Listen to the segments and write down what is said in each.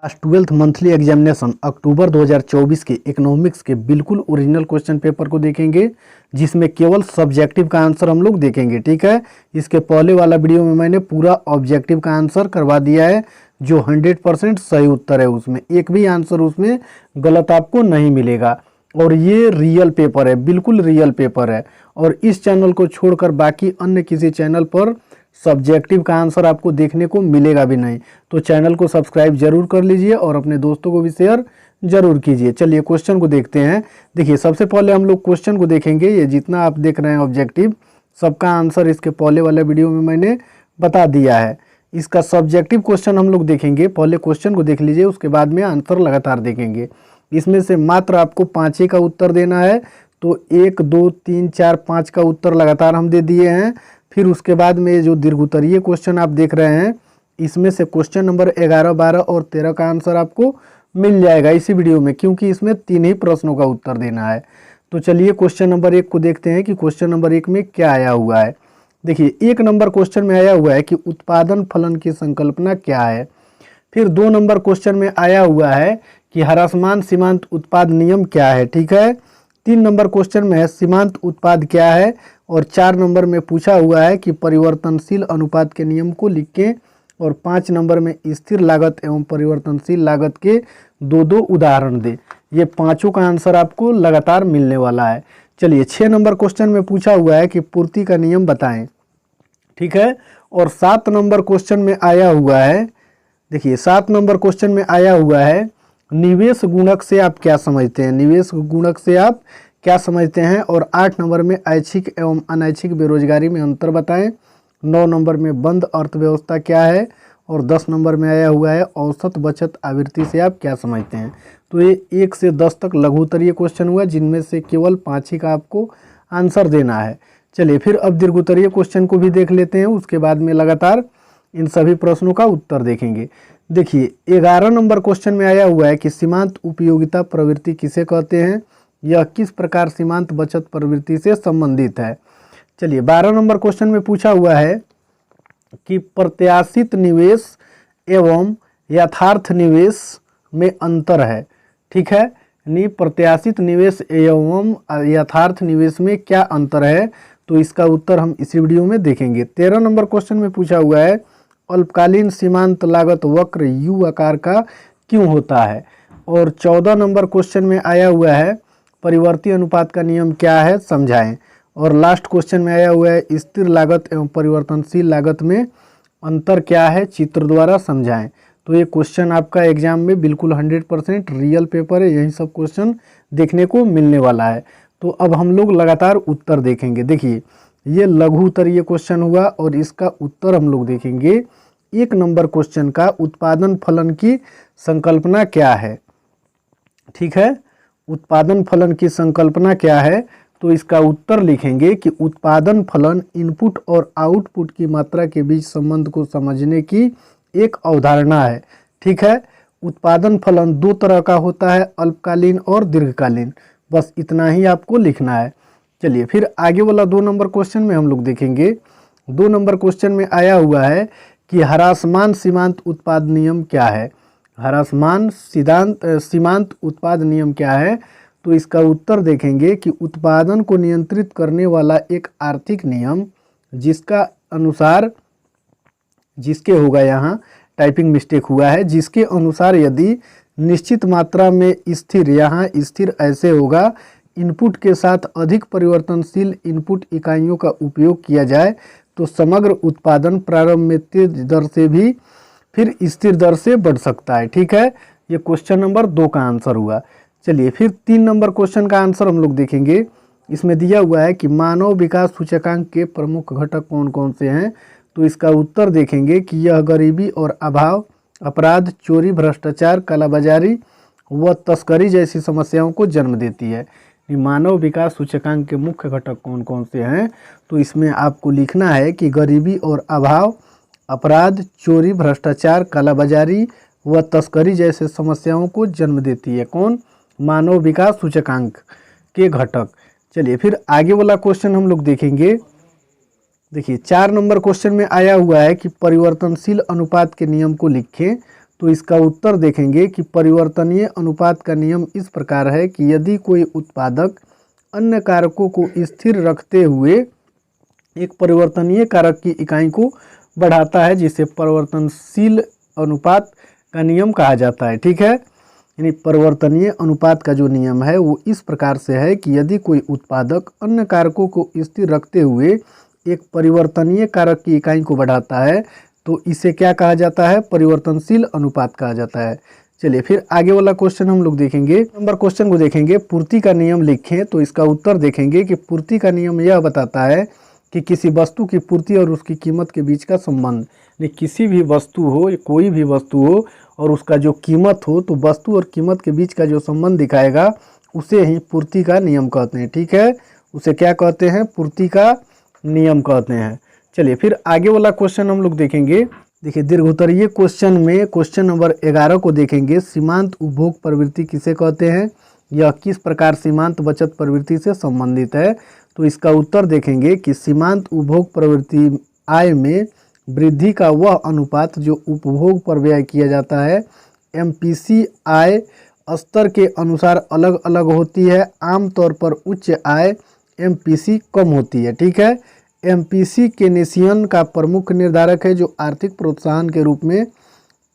Class 12th monthly examination अक्टूबर 2024 के economics के बिल्कुल ओरिजिनल क्वेश्चन पेपर को देखेंगे, जिसमें केवल सब्जेक्टिव का आंसर हम लोग देखेंगे। ठीक है, इसके पहले वाला वीडियो में मैंने पूरा ऑब्जेक्टिव का आंसर करवा दिया है, जो 100% सही उत्तर है। उसमें एक भी आंसर उसमें गलत आपको नहीं मिलेगा। और ये रियल पेपर है, बिल्कुल रियल पेपर है। और इस चैनल को छोड़कर बाकी अन्य किसी चैनल पर सब्जेक्टिव का आंसर आपको देखने को मिलेगा भी नहीं। तो चैनल को सब्सक्राइब जरूर कर लीजिए और अपने दोस्तों को भी शेयर जरूर कीजिए। चलिए क्वेश्चन को देखते हैं। देखिए, सबसे पहले हम लोग क्वेश्चन को देखेंगे। ये जितना आप देख रहे हैं ऑब्जेक्टिव, सबका आंसर इसके पहले वाले वीडियो में मैंने बता दिया है। इसका सब्जेक्टिव क्वेश्चन हम लोग देखेंगे। पहले क्वेश्चन को देख लीजिए, उसके बाद में आंसर लगातार देखेंगे। इसमें से मात्र आपको 5 ही का उत्तर देना है। तो 1, 2, 3, 4, 5 का उत्तर लगातार हम दे दिए हैं। फिर उसके बाद में जो दीर्घोत्तरीय क्वेश्चन आप देख रहे हैं, इसमें से क्वेश्चन नंबर 11, 12 और 13 का आंसर आपको मिल जाएगा इसी वीडियो में, क्योंकि इसमें 3 ही प्रश्नों का उत्तर देना है। तो चलिए क्वेश्चन नंबर 1 को देखते हैं कि क्वेश्चन नंबर 1 में क्या आया हुआ है। देखिए, 1 नंबर क्वेश्चन में आया हुआ है कि उत्पादन फलन की संकल्पना क्या है। फिर 2 नंबर क्वेश्चन में आया हुआ है कि ह्रासमान सीमांत उत्पाद नियम क्या है। ठीक है, 3 नंबर क्वेश्चन में है सीमांत उत्पाद क्या है। और 4 नंबर में पूछा हुआ है कि परिवर्तनशील अनुपात के नियम को लिखें। और 5 नंबर में स्थिर लागत एवं परिवर्तनशील लागत के 2 उदाहरण दे। ये पांचों का आंसर आपको लगातार मिलने वाला है। चलिए, 6 नंबर क्वेश्चन में पूछा हुआ है कि पूर्ति का नियम बताएं। ठीक है, और 7 नंबर क्वेश्चन में आया हुआ है, देखिए 7 नंबर क्वेश्चन में आया हुआ है निवेश गुणक से आप क्या समझते हैं। निवेश गुणक से आप क्या समझते हैं। और 8 नंबर में ऐच्छिक एवं अनैच्छिक बेरोजगारी में अंतर बताएं। 9 नंबर में बंद अर्थव्यवस्था क्या है। और 10 नंबर में आया हुआ है औसत बचत आवृत्ति से आप क्या समझते हैं। तो ये 1 से 10 तक लघु उत्तरीय क्वेश्चन हुआ, जिनमें से केवल 5 ही का आपको आंसर देना है। चलिए, फिर अब दीर्घोत्तरीय क्वेश्चन को भी देख लेते हैं, उसके बाद में लगातार इन सभी प्रश्नों का उत्तर देखेंगे। देखिए, 11 नंबर क्वेश्चन में आया हुआ है कि सीमांत उपयोगिता प्रवृत्ति किसे कहते हैं। यह किस प्रकार सीमांत बचत प्रवृत्ति से संबंधित है। चलिए, 12 नंबर क्वेश्चन में पूछा हुआ है कि प्रत्याशित निवेश एवं यथार्थ निवेश में अंतर है। ठीक है, प्रत्याशित निवेश एवं यथार्थ निवेश में क्या अंतर है। तो इसका उत्तर हम इसी वीडियो में देखेंगे। 13 नंबर क्वेश्चन में पूछा हुआ है अल्पकालीन सीमांत लागत वक्र यू आकार का क्यों होता है। और 14 नंबर क्वेश्चन में आया हुआ है परिवर्ती अनुपात का नियम क्या है, समझाएं। और लास्ट क्वेश्चन में आया हुआ है स्थिर लागत एवं परिवर्तनशील लागत में अंतर क्या है, चित्र द्वारा समझाएं। तो ये क्वेश्चन आपका एग्जाम में बिल्कुल 100% रियल पेपर है, यही सब क्वेश्चन देखने को मिलने वाला है। तो अब हम लोग लगातार उत्तर देखेंगे। देखिए, ये लघु उत्तरीय क्वेश्चन हुआ और इसका उत्तर हम लोग देखेंगे। 1 नंबर क्वेश्चन का उत्पादन फलन की संकल्पना क्या है। ठीक है, उत्पादन फलन की संकल्पना क्या है। तो इसका उत्तर लिखेंगे कि उत्पादन फलन इनपुट और आउटपुट की मात्रा के बीच संबंध को समझने की एक अवधारणा है। ठीक है, उत्पादन फलन 2 तरह का होता है, अल्पकालीन और दीर्घकालीन। बस इतना ही आपको लिखना है। चलिए, फिर आगे वाला 2 नंबर क्वेश्चन में हम लोग देखेंगे। 2 नंबर क्वेश्चन में आया हुआ है कि ह्रासमान सीमांत उत्पाद नियम क्या है। ह्रासमान सीमांत उत्पाद नियम क्या है। तो इसका उत्तर देखेंगे कि उत्पादन को नियंत्रित करने वाला एक आर्थिक नियम, जिसका अनुसार, जिसके होगा, यहाँ टाइपिंग मिस्टेक हुआ है, जिसके अनुसार यदि निश्चित मात्रा में स्थिर, यहाँ स्थिर ऐसे होगा, इनपुट के साथ अधिक परिवर्तनशील इनपुट इकाइयों का उपयोग किया जाए तो समग्र उत्पादन प्रारंभ में तेज दर से भी फिर स्थिर दर से बढ़ सकता है। ठीक है, ये क्वेश्चन नंबर 2 का आंसर हुआ। चलिए, फिर 3 नंबर क्वेश्चन का आंसर हम लोग देखेंगे। इसमें दिया हुआ है कि मानव विकास सूचकांक के प्रमुख घटक कौन कौन से हैं। तो इसका उत्तर देखेंगे कि यह गरीबी और अभाव, अपराध, चोरी, भ्रष्टाचार, कालाबाजारी व तस्करी जैसी समस्याओं को जन्म देती है। मानव विकास सूचकांक के मुख्य घटक कौन कौन से हैं। तो इसमें आपको लिखना है कि गरीबी और अभाव, अपराध, चोरी, भ्रष्टाचार, कालाबाजारी व तस्करी जैसे समस्याओं को जन्म देती है। कौन? मानव विकास सूचकांक के घटक। चलिए, फिर आगे वाला क्वेश्चन हम लोग देखेंगे। देखिए, 4 नंबर क्वेश्चन में आया हुआ है कि परिवर्तनशील अनुपात के नियम को लिखें। तो तो इसका उत्तर देखेंगे कि परिवर्तनीय अनुपात का नियम इस प्रकार है कि यदि कोई उत्पादक अन्य कारकों को स्थिर रखते हुए एक परिवर्तनीय कारक की इकाई को बढ़ाता है, जिसे परिवर्तनशील अनुपात का नियम कहा जाता है। ठीक है, यानी परिवर्तनीय अनुपात का जो नियम है वो इस प्रकार से है कि यदि कोई उत्पादक अन्य कारकों को स्थिर रखते हुए एक परिवर्तनीय कारक की इकाई को बढ़ाता है तो इसे क्या कहा जाता है, परिवर्तनशील अनुपात कहा जाता है। चलिए फिर आगे वाला क्वेश्चन हम लोग देखेंगे। नंबर क्वेश्चन को देखेंगे, पूर्ति का नियम लिखें। तो इसका उत्तर देखेंगे कि पूर्ति का नियम यह बताता है कि किसी वस्तु की पूर्ति और उसकी कीमत के बीच का संबंध, किसी भी वस्तु हो, कोई भी वस्तु हो और उसका जो कीमत हो, तो वस्तु और कीमत के बीच का जो संबंध दिखाएगा उसे ही पूर्ति का नियम कहते हैं। ठीक है, उसे क्या कहते हैं, पूर्ति का नियम कहते हैं। चलिए फिर आगे वाला क्वेश्चन हम लोग देखेंगे। देखिए दीर्घोत्तरीय क्वेश्चन में क्वेश्चन नंबर 11 को देखेंगे, सीमांत उपभोग प्रवृत्ति किसे कहते हैं, यह किस प्रकार सीमांत बचत प्रवृत्ति से संबंधित है। तो इसका उत्तर देखेंगे कि सीमांत उपभोग प्रवृत्ति आय में वृद्धि का वह अनुपात जो उपभोग पर व्यय किया जाता है एमपीसी आय स्तर के अनुसार अलग अलग होती है। आमतौर पर उच्च आय एमपीसी कम होती है। ठीक है, एमपीसी केनेसियन का प्रमुख निर्धारक है जो आर्थिक प्रोत्साहन के रूप में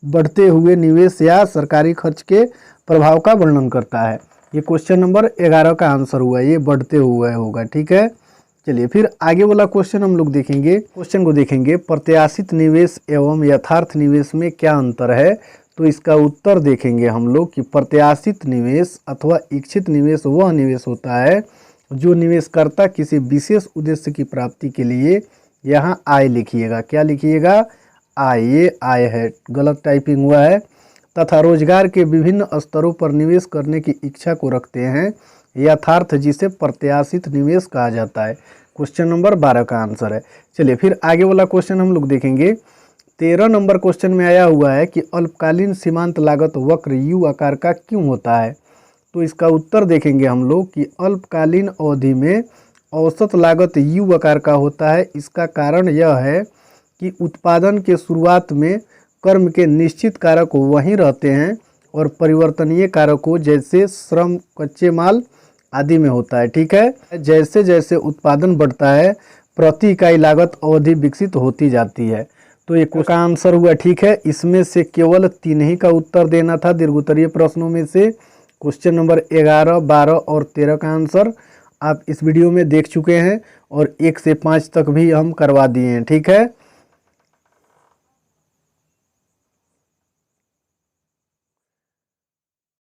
बढ़ते हुए निवेश या सरकारी खर्च के प्रभाव का वर्णन करता है। ये क्वेश्चन नंबर 11 का आंसर हुआ, ये बढ़ते हुए होगा। ठीक है, चलिए फिर आगे वाला क्वेश्चन हम लोग देखेंगे। क्वेश्चन को देखेंगे, प्रत्याशित निवेश एवं यथार्थ निवेश में क्या अंतर है। तो इसका उत्तर देखेंगे हम लोग कि प्रत्याशित निवेश अथवा इच्छित निवेश वह निवेश होता है जो निवेशकर्ता किसी विशेष उद्देश्य की प्राप्ति के लिए, यहाँ आय लिखिएगा, क्या लिखिएगा, आय, ये आय है, गलत टाइपिंग हुआ है, तथा रोजगार के विभिन्न स्तरों पर निवेश करने की इच्छा को रखते हैं, यथार्थ जिसे प्रत्याशित निवेश कहा जाता है। क्वेश्चन नंबर 12 का आंसर है। चलिए फिर आगे वाला क्वेश्चन हम लोग देखेंगे। 13 नंबर क्वेश्चन में आया हुआ है कि अल्पकालीन सीमांत लागत वक्र यू आकार का क्यों होता है। तो इसका उत्तर देखेंगे हम लोग कि अल्पकालीन अवधि में औसत लागत यू आकार का होता है। इसका कारण यह है कि उत्पादन के शुरुआत में कर्म के निश्चित कारक वहीं रहते हैं और परिवर्तनीय कारकों जैसे श्रम, कच्चे माल आदि में होता है। ठीक है, जैसे जैसे उत्पादन बढ़ता है प्रति इकाई लागत अवधि विकसित होती जाती है। तो ये का आंसर हुआ। ठीक है, इसमें से केवल 3 ही का उत्तर देना था दीर्घोत्तरीय प्रश्नों में से। क्वेश्चन नंबर 11, 12 और 13 का आंसर आप इस वीडियो में देख चुके हैं और 1 से 5 तक भी हम करवा दिए हैं। ठीक है।